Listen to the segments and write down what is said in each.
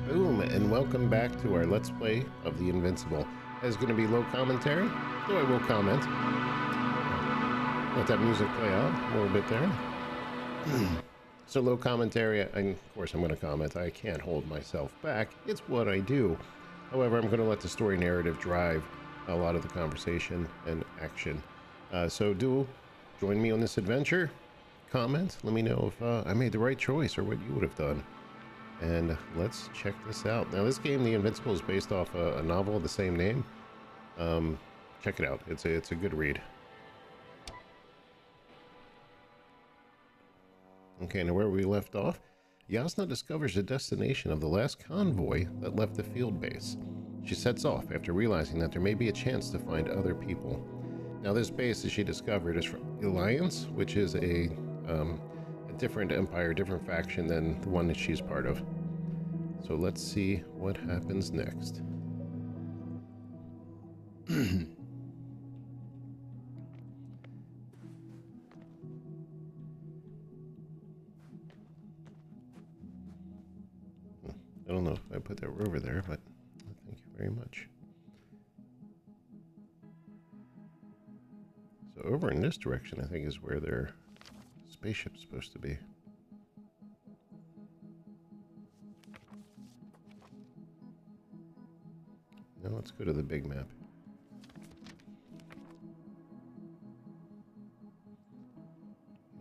Boom, and welcome back to our Let's Play of the Invincible. There's going to be low commentary, though I will comment. Let that music play out a little bit there. So low commentary, and of course I'm going to comment. I can't hold myself back. It's what I do. However, I'm going to let the story narrative drive a lot of the conversation and action. So do join me on this adventure. Comment. Let me know if I made the right choice or what you would have done. And let's check this out. Now, this game, The Invincible, is based off a novel of the same name. Check it out. It's a good read. Okay, now where we left off, Yasna discovers the destination of the last convoy that left the field base. She sets off after realizing that there may be a chance to find other people. Now, this base, as she discovered, is from the Alliance, which is a different empire, different faction than the one that she's part of. So let's see what happens next. I don't know if I put that rover there, but thank you very much. So over in this direction, I think, is where their spaceship's supposed to be. Now let's go to the big map.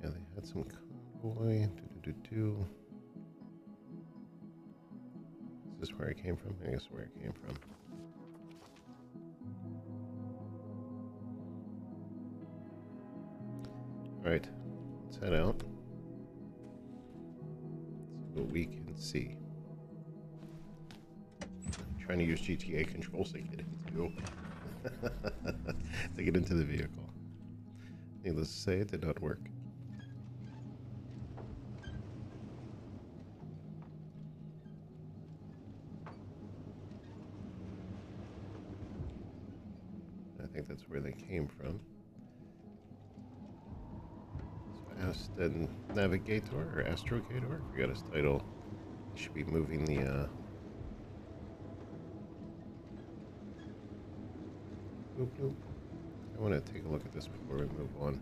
Yeah, they had some convoy. Is this where I came from? I guess where I came from. Alright, let's head out. Let's see what we can see. I'm trying to use GTA controls to get into to get into the vehicle. Needless to say, it did not work. I think that's where they came from. And Navigator or Astrogator, I forgot his title. He should be moving the bloop, bloop. I want to take a look at this before we move on.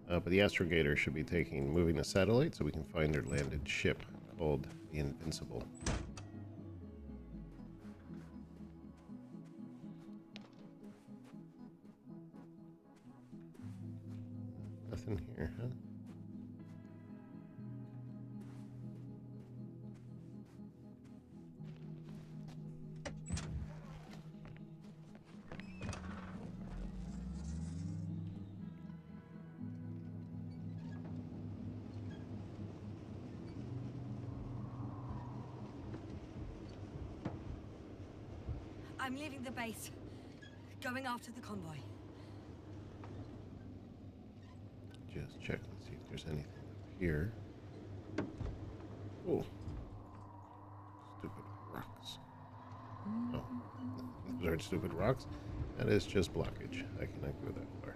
But the Astrogator should be moving the satellite so we can find their landed ship called the Invincible. Nothing here, huh? I'm leaving the base, going after the convoy. Just check and see if there's anything up here. Oh. Stupid rocks. Oh. Those aren't stupid rocks. That is just blockage. I cannot go that far.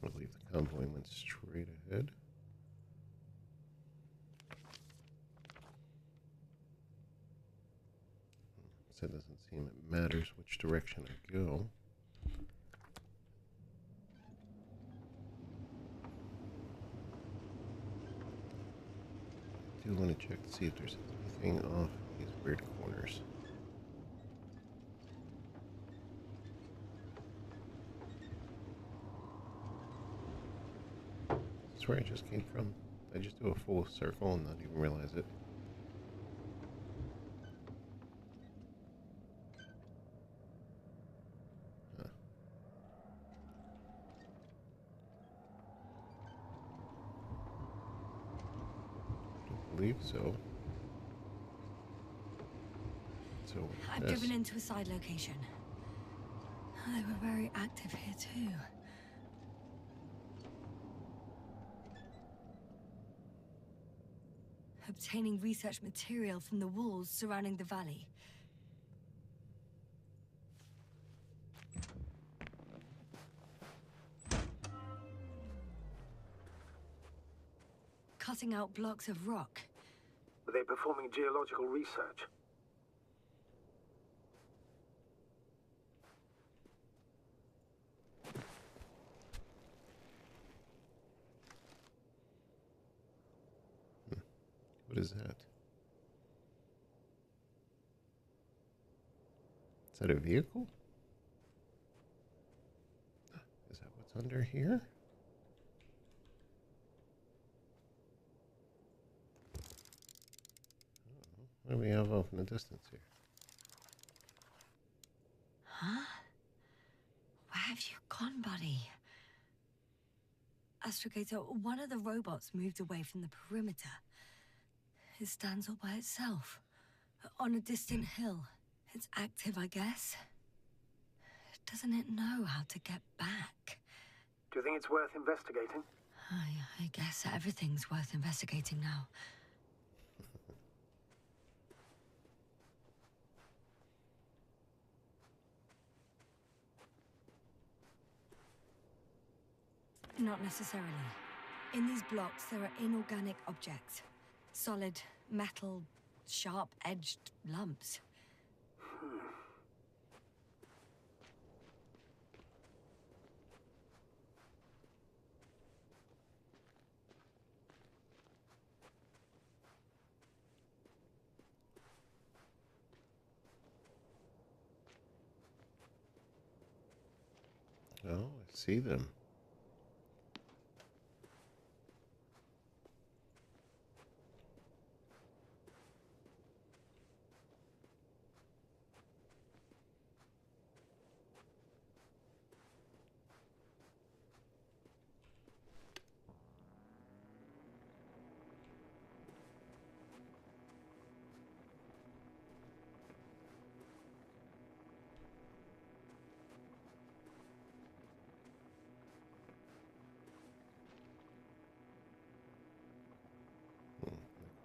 I believe the convoy went straight ahead. So it doesn't seem it matters which direction I go. I do want to check to see if there's anything off these weird corners. That's where I just came from. I just do a full circle and not even realize it. I believe so. I've driven into a side location. They were very active here too. Obtaining research material from the walls surrounding the valley. Cutting out blocks of rock. Were they performing geological research? What is that? Is that a vehicle? Is that what's under here? Oh, what do we have off in the distance here? Huh? Where have you gone, buddy? Astrogator, one of the robots moved away from the perimeter. It stands all by itself, on a distant hill. It's active, I guess. Doesn't it know how to get back? Do you think it's worth investigating? I guess everything's worth investigating now. Not necessarily. In these blocks, there are inorganic objects. Solid, metal, sharp-edged lumps. Oh, I see them.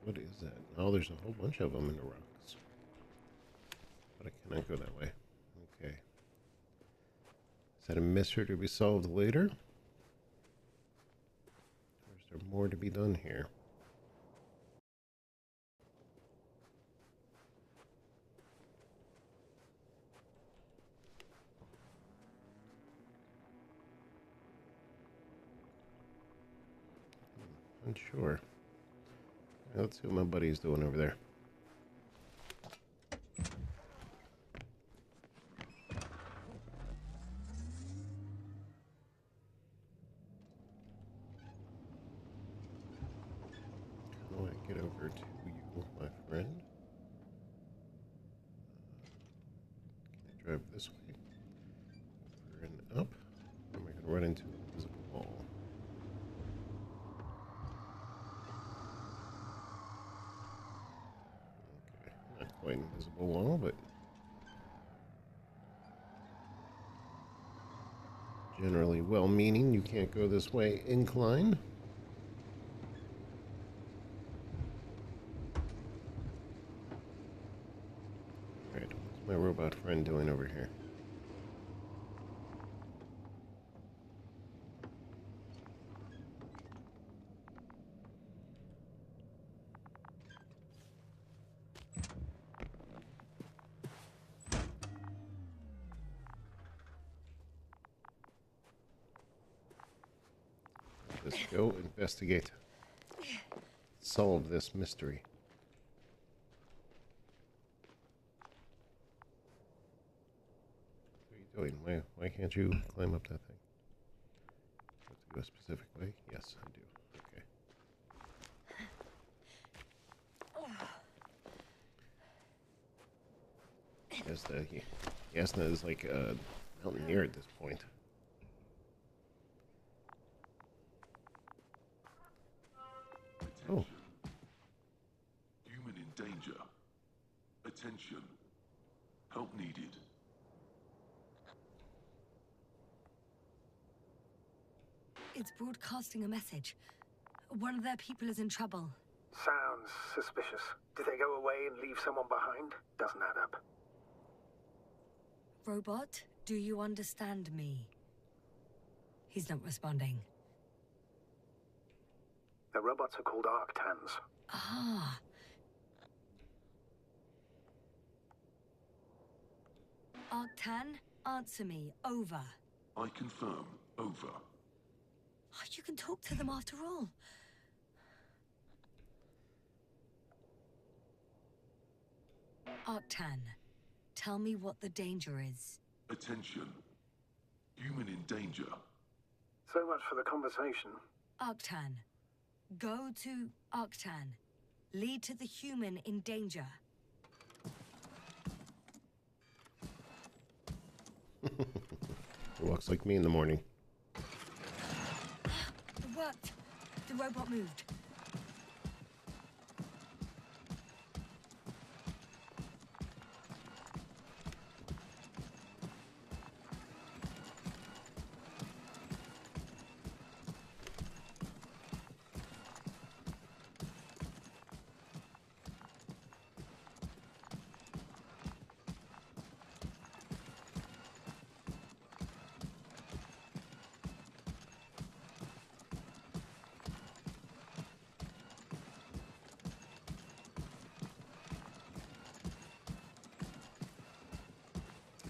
What is that? Oh, there's a whole bunch of them in the rocks. But I cannot go that way. Okay. Is that a mystery to be solved later? Or is there more to be done here? Unsure. Let's see what my buddy's doing over there. How do I get over to you, my friend? Can I drive this way? Over and up? Or am I going to run into an invisible wall? Not quite invisible wall, but generally well-meaning. You can't go this way. Incline. Alright, what's my robot friend doing over here? Let's go investigate. Solve this mystery. What are you doing? Why can't you climb up that thing? Do I have to go a specific way? Yes, I do. Okay. Yasna is like a mountaineer at this point. Oh. Human in danger. Attention. Help needed. It's broadcasting a message. One of their people is in trouble. Sounds suspicious. Did they go away and leave someone behind? Doesn't add up. Robot, do you understand me? He's not responding. The robots are called Arctans. Ah. Arctan, answer me. Over. I confirm. Over. Oh, you can talk to them after all. Arctan, tell me what the danger is. Attention. Human in danger. So much for the conversation. Arctan, go to Arctan. Lead to the human in danger. It looks like me in the morning. It worked. The robot moved.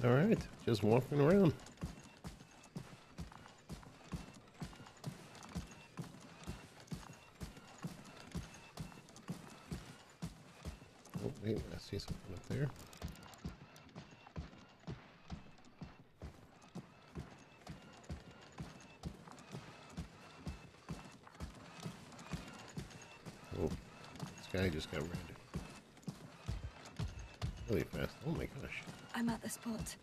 All right, just walking around. Oh, wait, I see something up there. Oh, this guy just got rammed really fast. Oh my gosh. I'm at the spot.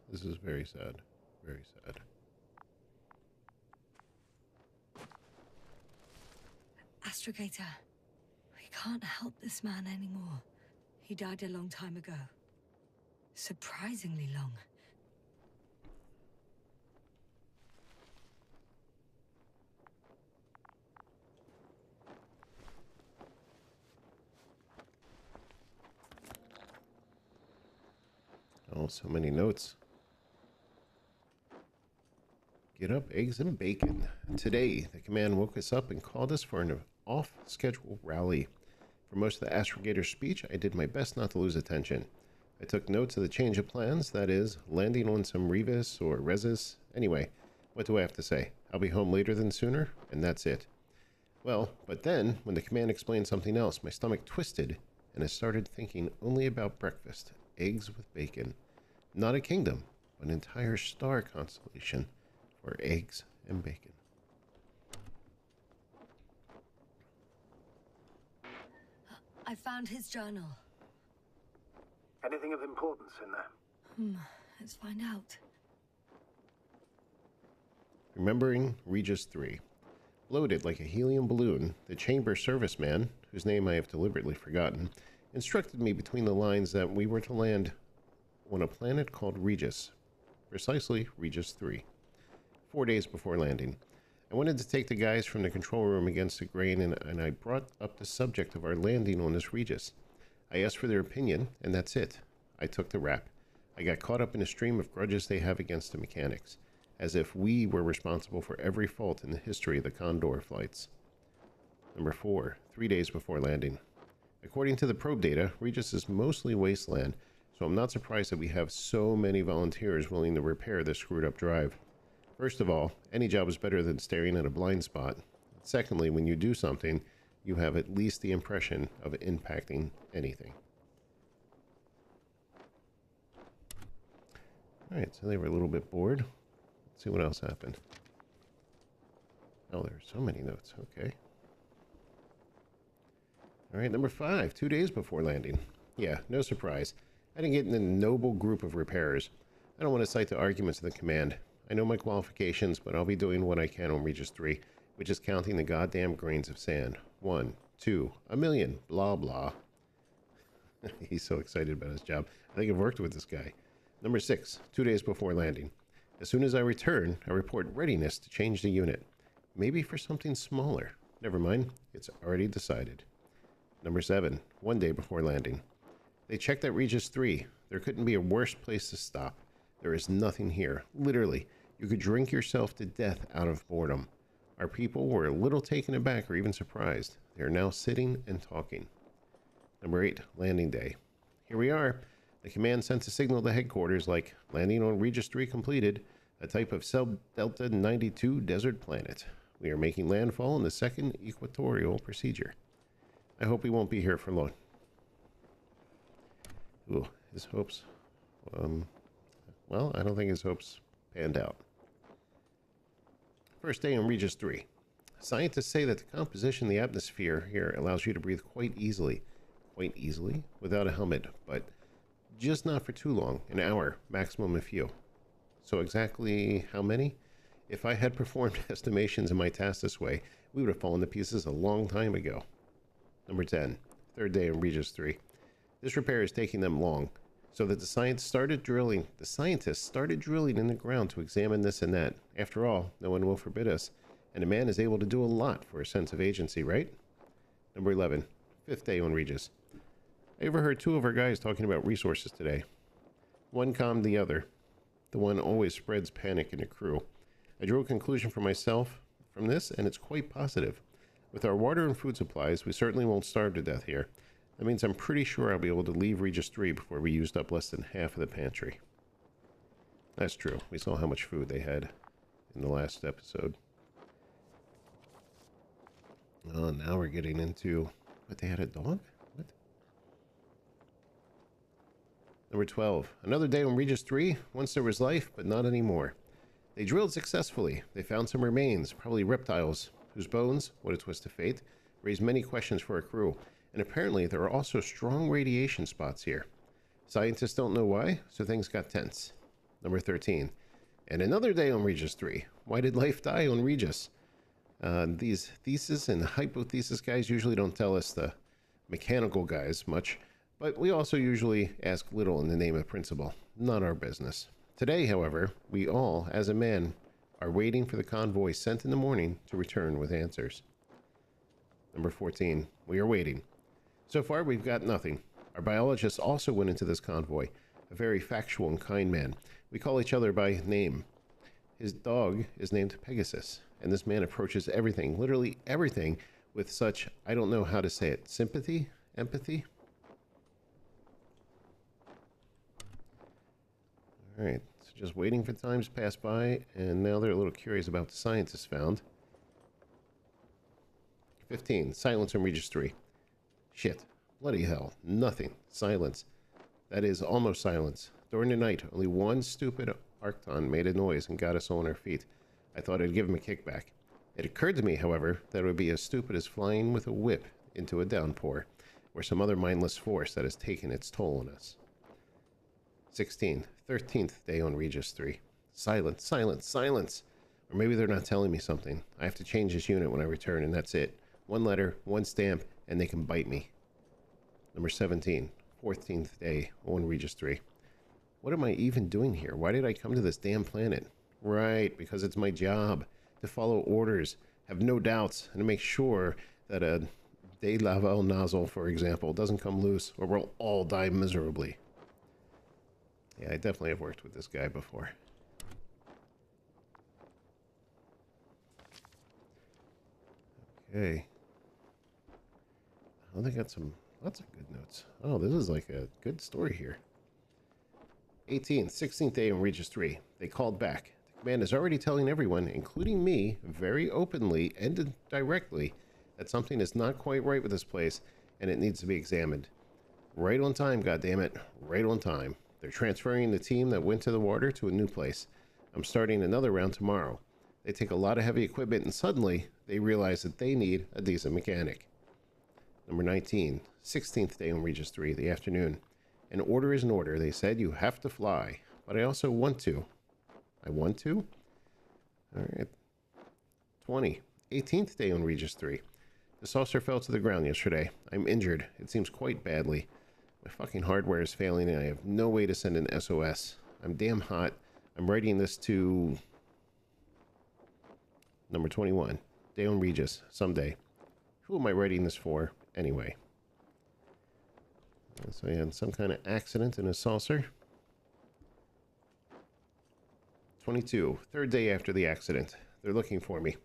This is very sad. Very sad. Astrogator, we can't help this man anymore. He died a long time ago. Surprisingly long. Oh, so many notes. Get up, eggs and bacon. Today, the command woke us up and called us for an off-schedule rally. For most of the astrogator's speech, I did my best not to lose attention. I took notes of the change of plans, that is, landing on some Revis or Resis. Anyway, what do I have to say? I'll be home later than sooner, and that's it. Well, but then, when the command explained something else, my stomach twisted, and I started thinking only about breakfast. Eggs with bacon. Not a kingdom, but an entire star constellation for eggs and bacon. I found his journal. Anything of importance in there? Let's find out. Remembering Regis III. Bloated like a helium balloon, the chamber serviceman, whose name I have deliberately forgotten, instructed me between the lines that we were to land on a planet called Regis. Precisely Regis III. 4 days before landing. I wanted to take the guys from the control room against the grain, and I brought up the subject of our landing on this Regis. I asked for their opinion, and that's it. I took the rap. I got caught up in a stream of grudges they have against the mechanics, as if we were responsible for every fault in the history of the Condor flights. Number 4, 3 days before landing. According to the probe data, Regis is mostly wasteland, so I'm not surprised that we have so many volunteers willing to repair this screwed up drive. First of all, any job is better than staring at a blind spot. Secondly, when you do something, you have at least the impression of impacting anything. Alright, so they were a little bit bored. Let's see what else happened. Oh, there are so many notes. Okay. Alright, number 5, 2 days before landing. Yeah, no surprise. I didn't get in a noble group of repairers. I don't want to cite the arguments of the command. I know my qualifications, but I'll be doing what I can on Regis III, which is counting the goddamn grains of sand. 1, 2, a million, blah blah. He's so excited about his job. I think I've worked with this guy. Number 6, 2 days before landing. As soon as I return, I report readiness to change the unit. Maybe for something smaller. Never mind, it's already decided. Number 7, 1 day before landing. They checked at Regis III. There couldn't be a worse place to stop. There is nothing here. Literally, you could drink yourself to death out of boredom. Our people were a little taken aback or even surprised. They are now sitting and talking. Number 8, landing day. Here we are. The command sent a signal to headquarters like, landing on Regis III completed, a type of sub-Delta 92 desert planet. We are making landfall in the second equatorial procedure. I hope we won't be here for long. Ooh, his hopes. Well, I don't think his hopes panned out. First day on Regis III. Scientists say that the composition of the atmosphere here allows you to breathe quite easily. Quite easily? Without a helmet, but just not for too long. An hour, maximum a few. So exactly how many? If I had performed estimations in my task this way, we would have fallen to pieces a long time ago. Number 10. Third day on Regis III. This repair is taking them long, so that the scientists started drilling in the ground to examine this and that. After all, no one will forbid us, and a man is able to do a lot for a sense of agency, right? Number 11. Fifth day on Regis. I overheard 2 of our guys talking about resources today. One calmed the other. The one always spreads panic in the crew. I drew a conclusion for myself from this, and it's quite positive. With our water and food supplies, we certainly won't starve to death here. That means I'm pretty sure I'll be able to leave Regis III before we used up less than half of the pantry. That's true. We saw how much food they had in the last episode. Oh, now we're getting into... What, they had a dog? What? Number 12. Another day on Regis III. Once there was life, but not anymore. They drilled successfully. They found some remains, probably reptiles, whose bones, what a twist of fate, raised many questions for our crew. And apparently there are also strong radiation spots here. Scientists don't know why, so things got tense. Number 13. And another day on Regis III. Why did life die on Regis? These thesis and hypothesis guys usually don't tell us, the mechanical guys, much, but we also usually ask little in the name of principle. Not our business. Today, however, we all, as a man, are waiting for the convoy sent in the morning to return with answers. Number 14. We are waiting. So far, we've got nothing. Our biologist also went into this convoy, a very factual and kind man. We call each other by name. His dog is named Pegasus, and this man approaches everything, literally everything, with such, I don't know how to say it, sympathy? Empathy? Alright, so just waiting for time to pass by, and now they're a little curious about the scientists found. 15. Silence on Regis III. Shit. Bloody hell. Nothing. Silence. That is, almost silence. During the night, only one stupid Archon made a noise and got us all on our feet. I thought I'd give him a kickback. It occurred to me, however, that it would be as stupid as flying with a whip into a downpour, or some other mindless force that has taken its toll on us. 16. 13th day on Regis III. Silence, silence, silence! Or maybe they're not telling me something. I have to change this unit when I return, and that's it. One letter, one stamp, and they can bite me. Number 17. 14th day on Regis III. What am I even doing here? Why did I come to this damn planet? Right, because it's my job. To follow orders, have no doubts, and to make sure that a de Laval nozzle, for example, doesn't come loose, or we'll all die miserably. Yeah, I definitely have worked with this guy before. Okay. Oh, they got lots of good notes. Oh, this is like a good story here. 18th, 16th day on Regis III. They called back. The command is already telling everyone, including me, very openly and directly, that something is not quite right with this place, and it needs to be examined. Right on time, goddammit. Right on time. They're transferring the team that went to the water to a new place. I'm starting another round tomorrow. They take a lot of heavy equipment, and suddenly, they realize that they need a decent mechanic. Number 19, 16th day on Regis 3, the afternoon. An order is an order. They said you have to fly, but I also want to. I want to? All right. 20, 18th day on Regis 3. The saucer fell to the ground yesterday. I'm injured. It seems quite badly. My fucking hardware is failing and I have no way to send an SOS. I'm damn hot. I'm writing this to... Number 21, day on Regis, someday. Who am I writing this for, anyway? So he had some kind of accident in his saucer. 22, third day after the accident. They're looking for me.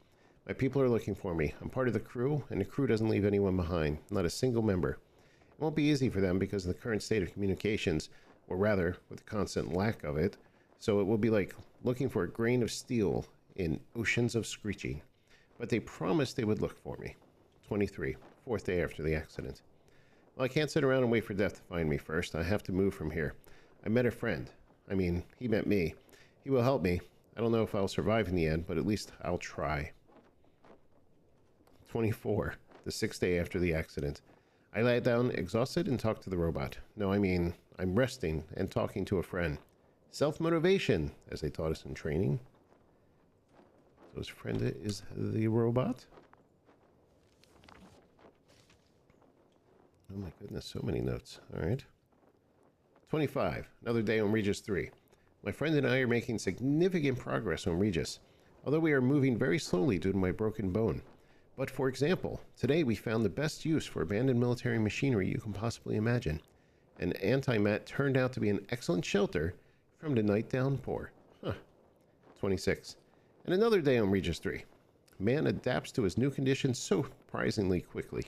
My people are looking for me. I'm part of the crew, and the crew doesn't leave anyone behind. Not a single member. It won't be easy for them because of the current state of communications, or rather, with the constant lack of it. So it will be like looking for a grain of steel in oceans of screeching. But they promised they would look for me. 23, fourth day after the accident. Well, I can't sit around and wait for death to find me first. I have to move from here. I met a friend. I mean, he met me. He will help me. I don't know if I'll survive in the end, but at least I'll try. 24, the sixth day after the accident. I lay down exhausted and talked to the robot. No, I mean, I'm resting and talking to a friend. Self-motivation, as they taught us in training. So his friend is the robot. Oh my goodness, so many notes. All right. 25, another day on Regis 3. My friend and I are making significant progress on Regis, although we are moving very slowly due to my broken bone. But for example, today we found the best use for abandoned military machinery you can possibly imagine. An antimat turned out to be an excellent shelter from the night downpour. 26. And another day on Regis 3. Man adapts to his new conditions so surprisingly quickly.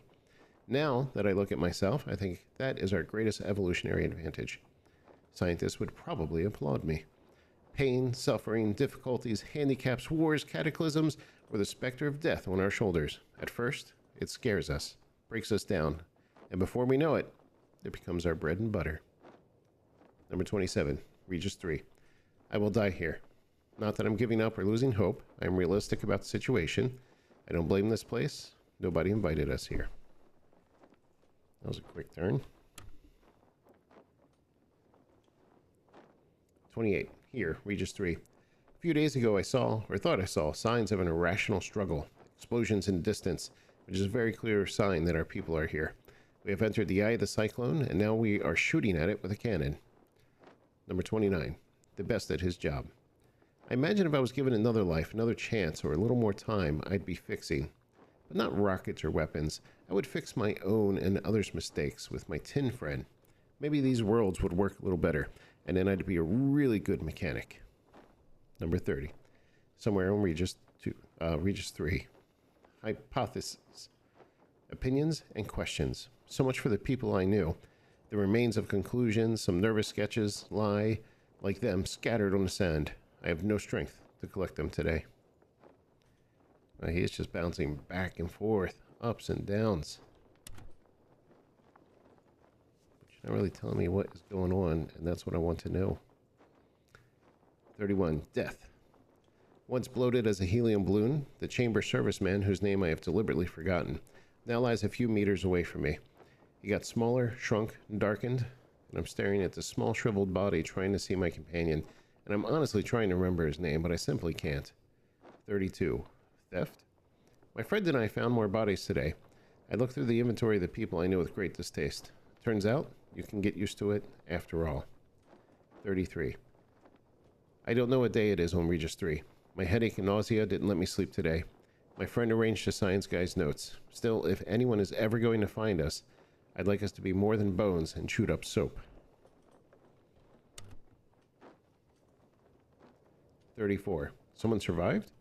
Now that I look at myself, I think that is our greatest evolutionary advantage. Scientists would probably applaud me. Pain, suffering, difficulties, handicaps, wars, cataclysms, or the specter of death on our shoulders. At first, it scares us, breaks us down, and before we know it, it becomes our bread and butter. Number 27, Regis 3. I will die here. Not that I'm giving up or losing hope. I am realistic about the situation. I don't blame this place. Nobody invited us here. That was a quick turn. 28. Here, Regis 3. A few days ago I saw, or thought I saw, signs of an irrational struggle. Explosions in the distance, which is a very clear sign that our people are here. We have entered the eye of the cyclone, and now we are shooting at it with a cannon. Number 29. The best at his job. I imagine if I was given another life, another chance, or a little more time, I'd be fixing. But not rockets or weapons. I would fix my own and others' mistakes with my tin friend. Maybe these worlds would work a little better, and then I'd be a really good mechanic. Number 30. Somewhere on Regis 3. Hypotheses. Opinions and questions. So much for the people I knew. The remains of conclusions, some nervous sketches lie, like them, scattered on the sand. I have no strength to collect them today. He is just bouncing back and forth, ups and downs. But you're not really telling me what is going on, and that's what I want to know. 31. Death. Once bloated as a helium balloon, the chamber serviceman, whose name I have deliberately forgotten, now lies a few meters away from me. He got smaller, shrunk, and darkened, and I'm staring at the small shriveled body trying to see my companion, and I'm honestly trying to remember his name, but I simply can't. 32. Theft. My friend and I found more bodies today. I looked through the inventory of the people I knew with great distaste. Turns out, you can get used to it after all. 33. I don't know what day it is on Regis 3. My headache and nausea didn't let me sleep today. My friend arranged the science guy's notes. Still, if anyone is ever going to find us, I'd like us to be more than bones and chewed up soap. 34. Someone survived?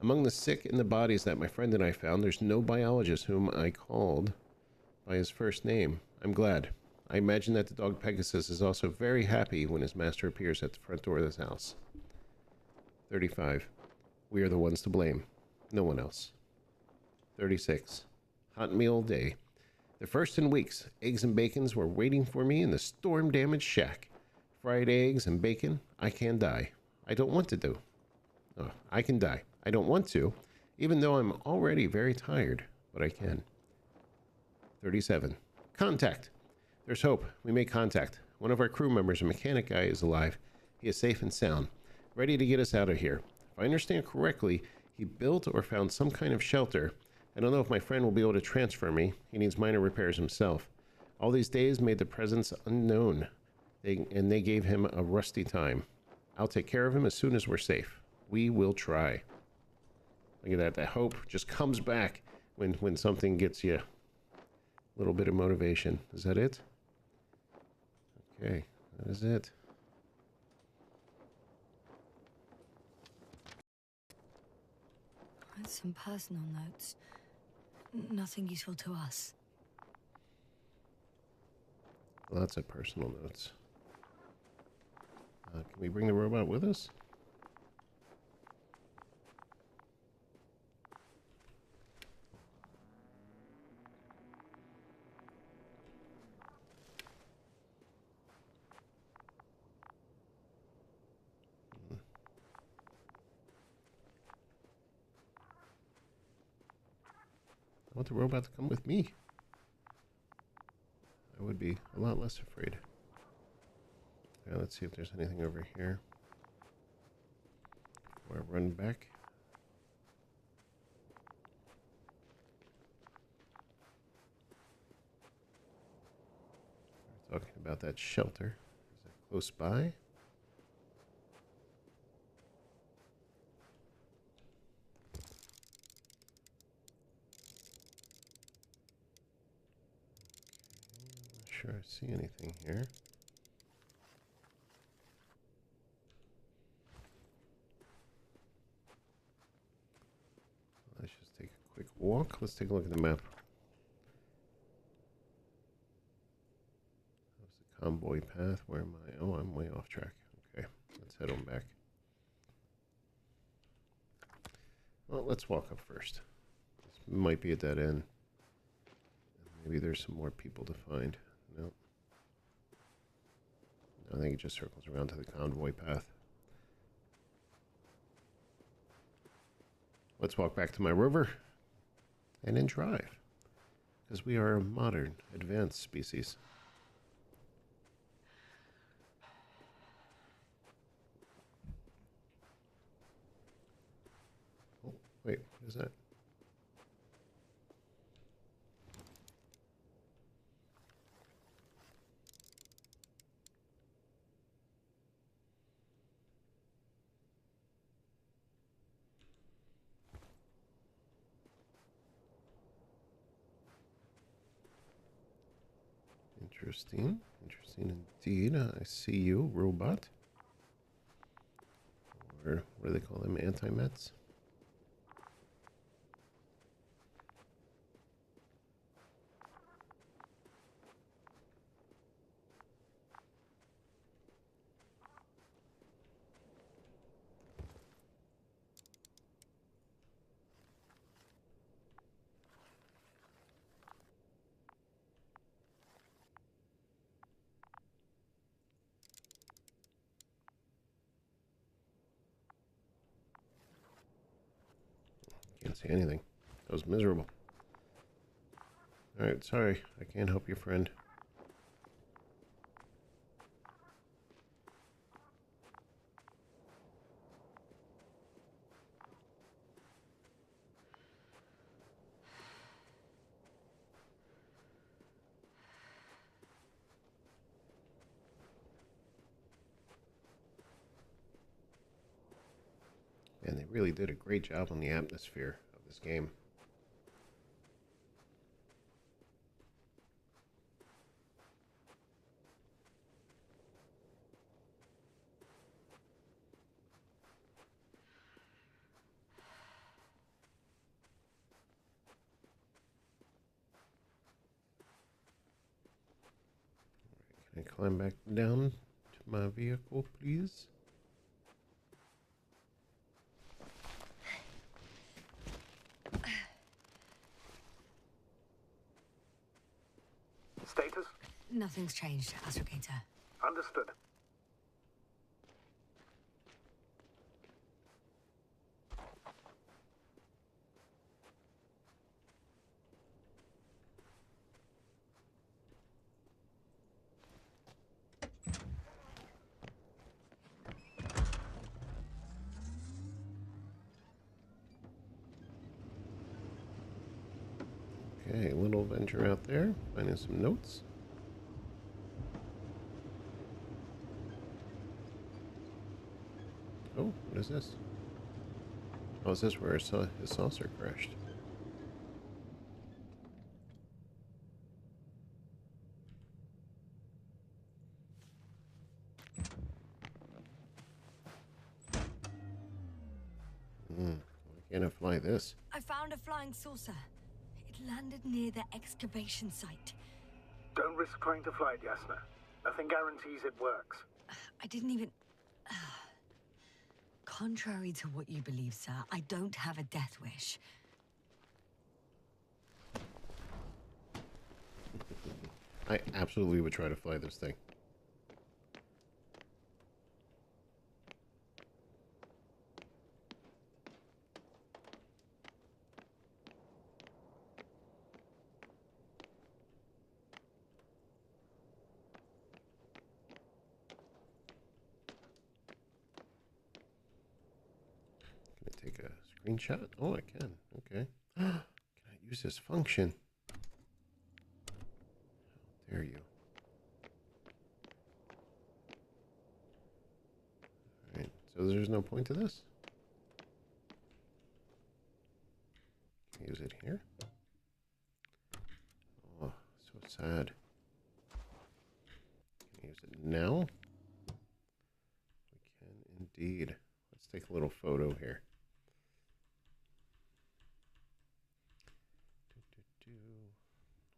Among the sick and the bodies that my friend and I found, there's no biologist whom I called by his first name. I'm glad. I imagine that the dog Pegasus is also very happy when his master appears at the front door of this house. 35. We are the ones to blame. No one else. 36. Hot meal day. The first in weeks, eggs and bacons were waiting for me in the storm-damaged shack. Fried eggs and bacon. I can die. I don't want to do. Oh, I can die. I don't want to, even though I'm already very tired, but I can. 37. Contact. There's hope. We make contact. One of our crew members, a mechanic guy, is alive. He is safe and sound, ready to get us out of here. If I understand correctly, he built or found some kind of shelter. I don't know if my friend will be able to transfer me. He needs minor repairs himself. All these days made the presence unknown, and they gave him a rusty time. I'll take care of him as soon as we're safe. We will try. Look at that. That hope just comes back when something gets you a little bit of motivation. Is that it? Okay, that is it. Some personal notes. Nothing useful to us. Lots of personal notes. Can we bring the robot with us? I want the robot to come with me. I would be a lot less afraid. Yeah, let's see if there's anything over here. Before I run back. We're talking about that shelter. Is that close by? Sure I see anything here. Let's just take a quick walk. Let's take a look at the map. That was the convoy path. Where am I? Oh, I'm way off track. Okay, let's head on back. Well, let's walk up first. This might be a dead end. Maybe there's some more people to find. Nope. I think it just circles around to the convoy path. Let's walk back to my rover and then drive. Because we are a modern, advanced species. Oh, wait, what is that? Interesting. Interesting indeed. I see you, robot. Or what do they call them? Anti-mets? Can't see anything. That was miserable. Alright, sorry. I can't help you, friend. And they really did a great job on the atmosphere of this game. Can I climb back down to my vehicle, please? Status? Nothing's changed, Astrogator. Understood. Okay, little adventure out there. Finding some notes. Oh, what is this? Oh, is this where his saucer crashed? Why can't I fly this? I found a flying saucer. It landed near the excavation site. Don't risk trying to fly it, Yasna. Nothing guarantees it works. I didn't even... Contrary to what you believe, sir, I don't have a death wish. I absolutely would try to fly this thing. Take a screenshot? Oh, I can. Okay. Can I use this function? How dare you? Alright, so there's no point to this? Can I use it here? Oh, so sad. Can I use it now? We can indeed. Let's take a little photo here.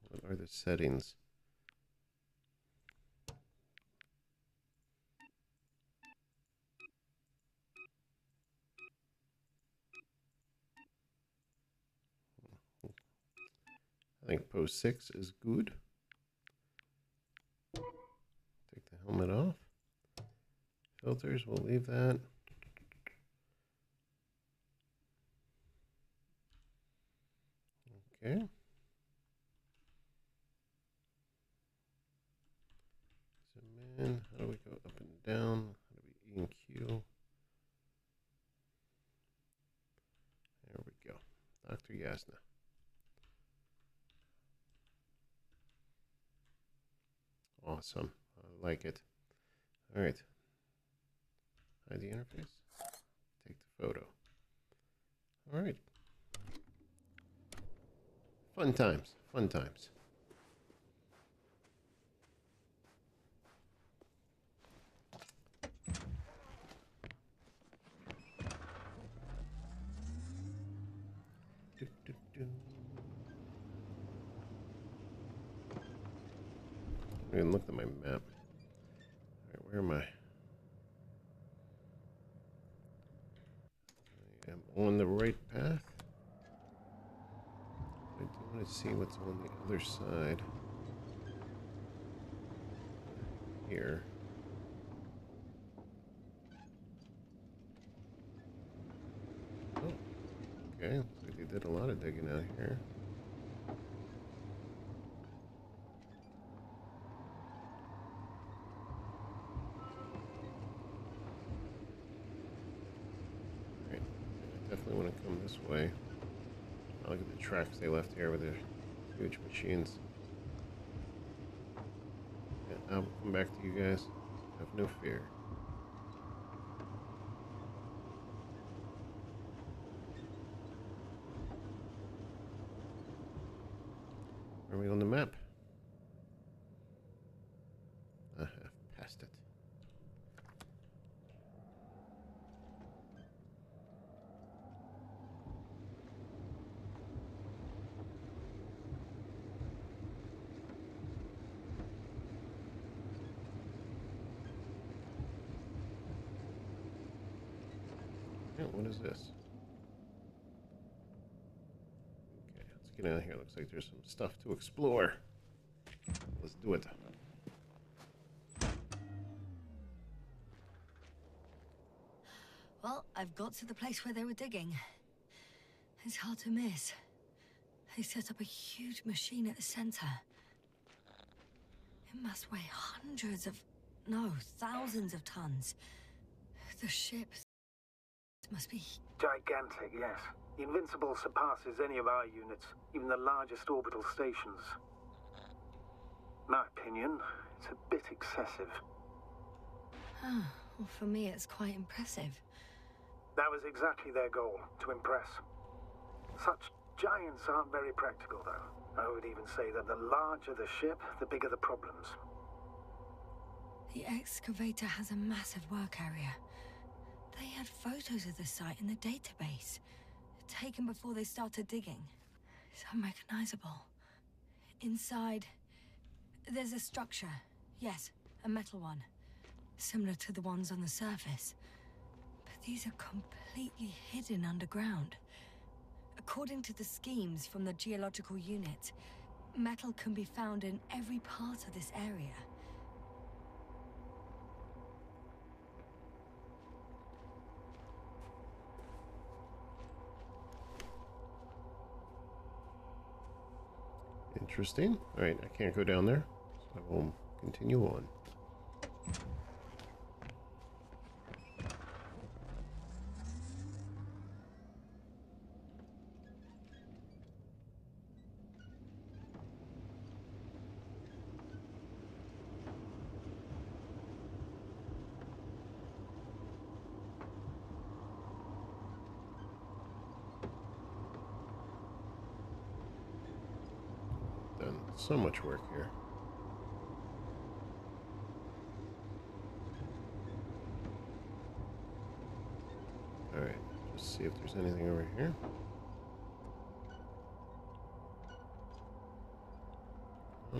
What are the settings? I think pose 6 is good. Take the helmet off. Filters, we'll leave that. Okay. Zoom in. How do we go up and down? How do we E and Q? There we go. Dr. Yasna. Awesome. I like it. All right. Hide the interface. Take the photo. All right. Fun times. Fun times. I didn't look at my map. All right, where am I? I am on the right path. I do want to see what's on the other side. Here. Oh, okay. Looks like they did a lot of digging out here. Alright, I definitely want to come this way. I'll look at the tracks they left here with their huge machines. Yeah, I'll come back to you guys. Have no fear. Are we on the map? I have passed it. Yeah, what is this? Okay, let's get out of here. Looks like there's some stuff to explore. Let's do it. Well, I've got to the place where they were digging. It's hard to miss. They set up a huge machine at the center. It must weigh hundreds of... no, thousands of tons. The ship Must be... Gigantic, yes. The Invincible surpasses any of our units, even the largest orbital stations. My opinion, it's a bit excessive. Ah, well, for me it's quite impressive. That was exactly their goal, to impress. Such giants aren't very practical, though. I would even say that the larger the ship, the bigger the problems. The excavator has a massive work area. They had photos of the site in the database, taken before they started digging. It's unrecognizable. Inside, there's a structure. Yes, a metal one. Similar to the ones on the surface. But these are completely hidden underground. According to the schemes from the geological unit, metal can be found in every part of this area. Interesting. Alright, I can't go down there, so I will continue on. Done so much work here. Alright, just see if there's anything over here.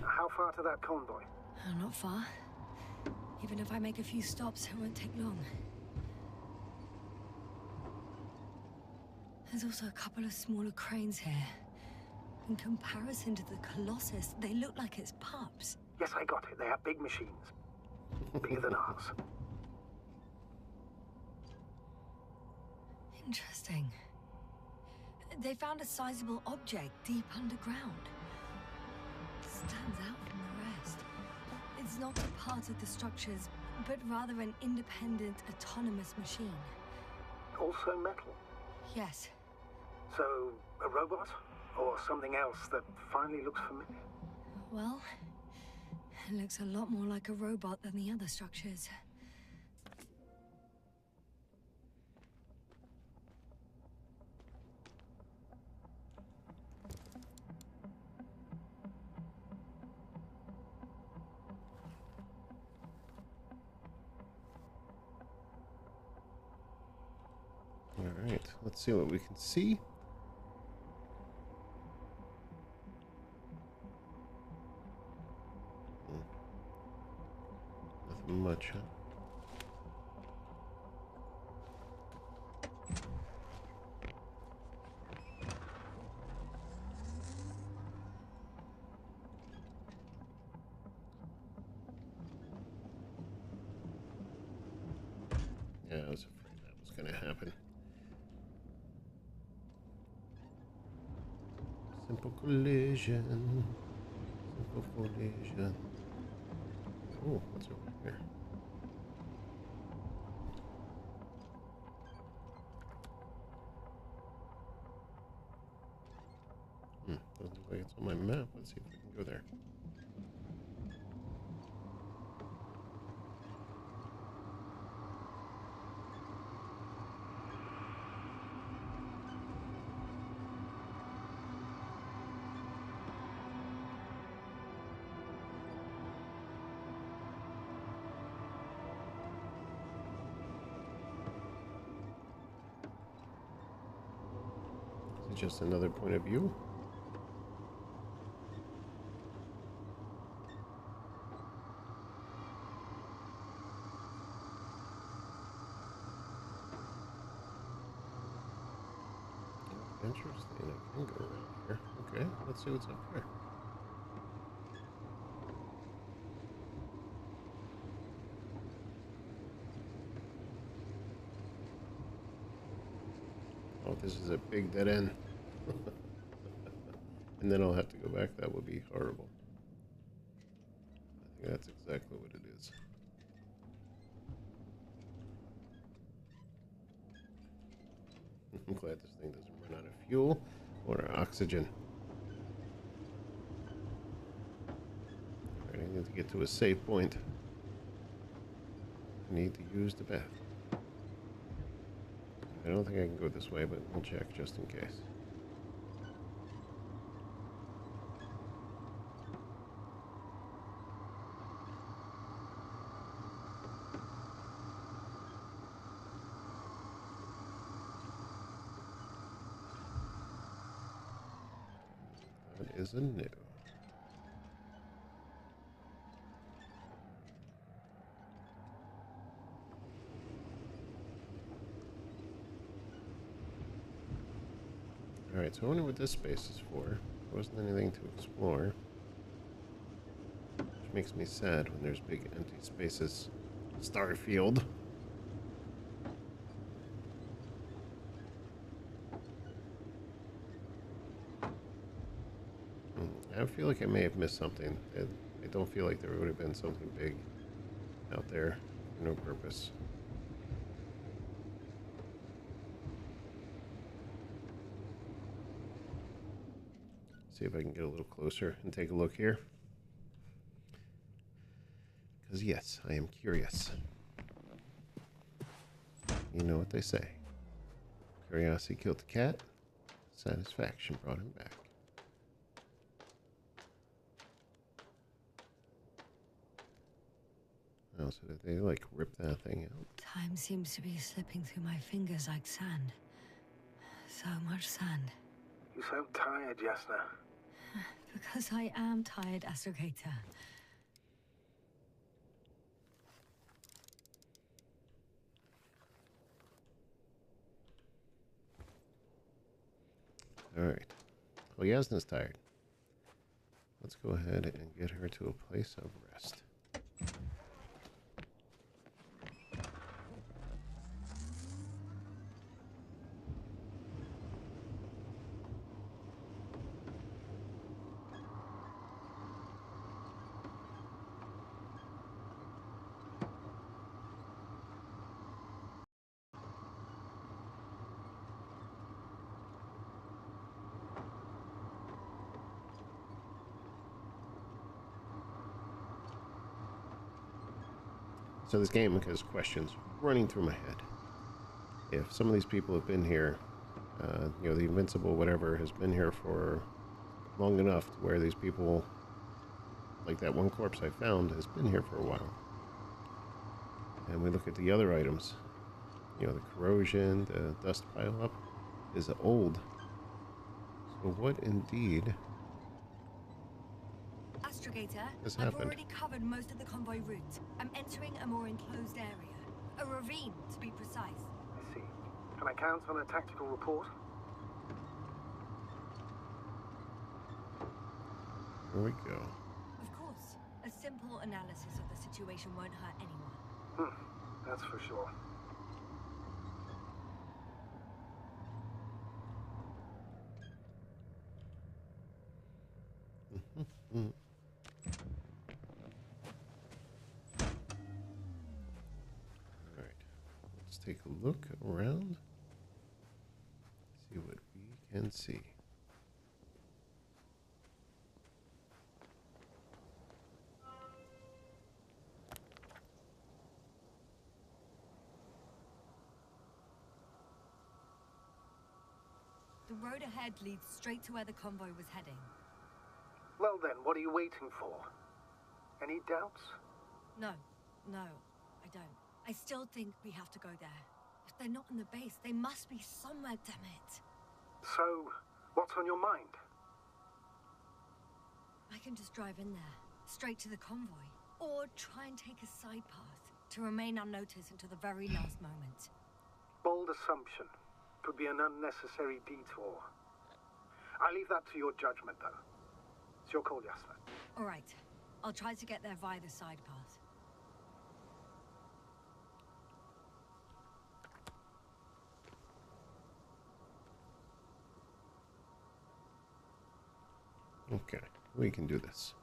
How far to that convoy? Not far. Even if I make a few stops, it won't take long. There's also a couple of smaller cranes here. In comparison to the Colossus, they look like it's pups. Yes, I got it. They have big machines. Bigger than ours. Interesting. They found a sizable object deep underground. Stands out from the rest. It's not a part of the structures, but rather an independent, autonomous machine. Also metal. Yes. So, a robot? Or something else that finally looks familiar? Well, it looks a lot more like a robot than the other structures. Alright, let's see what we can see. Nothing much, huh? Yeah, I was afraid that was going to happen. Simple collision. Simple collision. Oh, what's over here? Doesn't look like it's on my map. Let's see if we can go there. Is it just another point of view? Interesting. I can go around here. Okay, let's see what's up here. Oh, this is a big dead end. And then I'll have to go back. That would be horrible. I think that's exactly what it is. I'm glad this thing doesn't run out of fuel or oxygen. Alright, I need to get to a safe point. I need to use the bathroom. I don't think I can go this way, but we'll check just in case. That is a no. Alright, so I wonder what this space is for. There wasn't anything to explore. Which makes me sad when there's big empty spaces. Starfield. I feel like I may have missed something. I don't feel like there would have been something big out there for no purpose. See if I can get a little closer and take a look here. Because yes, I am curious. You know what they say. Curiosity killed the cat. Satisfaction brought him back. Oh, so did they like rip that thing out? Time seems to be slipping through my fingers like sand. So much sand. You sound tired, Jasna. Because I am tired, Astrogator. Alright. Well, Yasna's tired. Let's go ahead and get her to a place of rest. So this game has questions running through my head. If some of these people have been here, you know, the Invincible, whatever, has been here for long enough to where these people, like that one corpse I found, has been here for a while. And we look at the other items, you know, the corrosion, the dust pileup is old. So what indeed Astrogator, has I've happened? already covered most of the convoy route. I'm entering a more enclosed area. A ravine, to be precise. I see. Can I count on a tactical report? Here we go. Of course. A simple analysis of the situation won't hurt anyone. That's for sure. Alright. Let's take a look around. See what we can see. The road ahead leads straight to where the convoy was heading. Well then, what are you waiting for? Any doubts? No, I don't. I still think we have to go there. If they're not in the base, they must be somewhere, damn it. So, what's on your mind? I can just drive in there, straight to the convoy. Or try and take a side path to remain unnoticed until the very last moment. Bold assumption. Could be an unnecessary detour. I leave that to your judgment, though. It's your call, Jasna. All right. I'll try to get there via the side path. Okay, we can do this.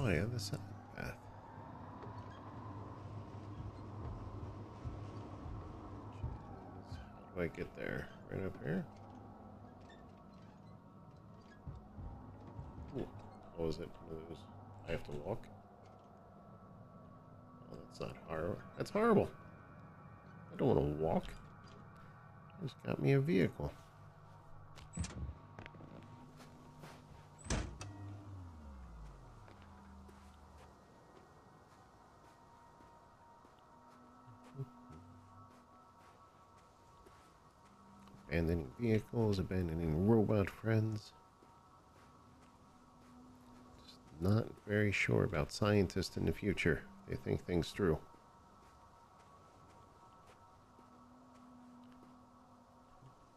via the side path. How do I get there? Right up here? Ooh. Oh, is it one of those I have to walk? Oh, that's not horrible. That's horrible. I don't want to walk. Just got me a vehicle. Abandoning vehicles, abandoning robot friends. Just not very sure about scientists in the future. They think things through.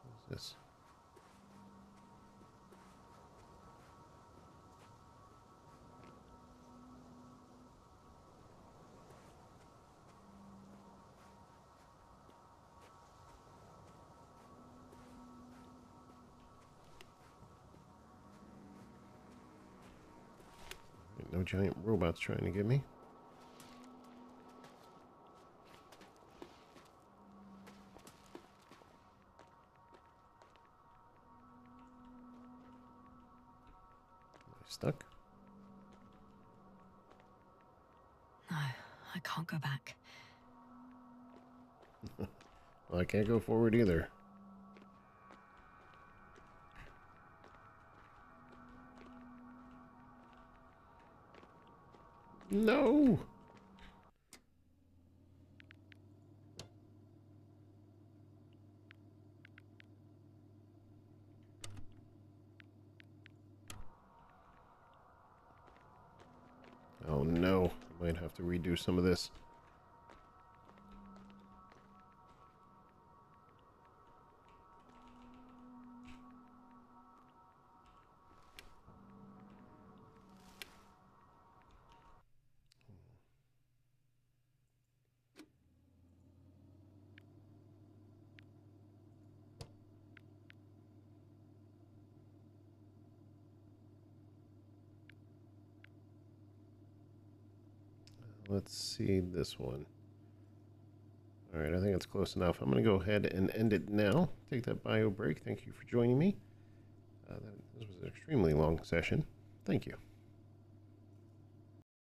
What is this? No giant robots trying to get me. Am I stuck? No, I can't go back. Well, I can't go forward either. No! Oh no, I might have to redo some of this. Let's see this one. All right, I think it's close enough. I'm going to go ahead and end it now. Take that bio break. Thank you for joining me. This was an extremely long session. Thank you.